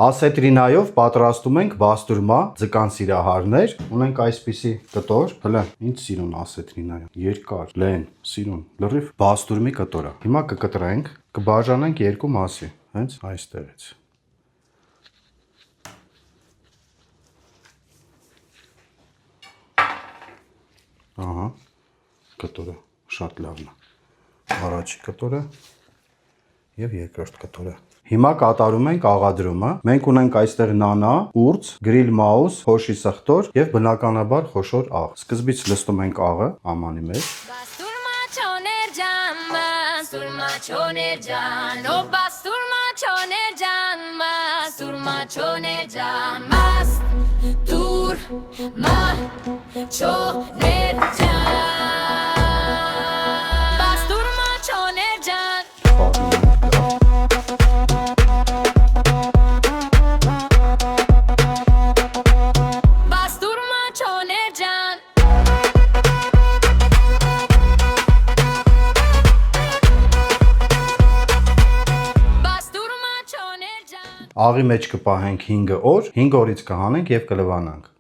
Ասետրինայով պատրաստում ենք բաստուրմա ձկան սիրահարներ։ Ունենք այսպիսի կտոր, հլը, ինչ սիրուն ասետրինայ, երկար, լեն, սիրուն, լրիվ բաստուրմի կտոր է։ Հիմա կկտրենք, կբաժանենք երկու մասի, հենց այստեղից։ Ահա, կտորը շատ լավն է։ Առաջի կտորը և երկրորդ կտորը։ Հիմա կատարում ենք աղադրումը։ Մենք ունենք այստեղ նանա, ուրց, գրիլ մաուս, փոշի սխտոր և բնականաբար խոշոր աղ։ Սկզբից լստում ենք աղը ամանի մեջ։ Բաստուրմա չոներ ջան, բաստուրմա չոներ ջան, ո բաստուրմա չոներ ջան, բաստուրմա չոներ ջան, բաստուրմա չոներ ջան, բաստուրմա չոներ ջան։ Բաստուրմա չոներ ջան։ Բաստուրմա չոներ ջան։ Աղի մեջ կպահենք 5 օր, 5 օրից կհանենք և կլվանանք։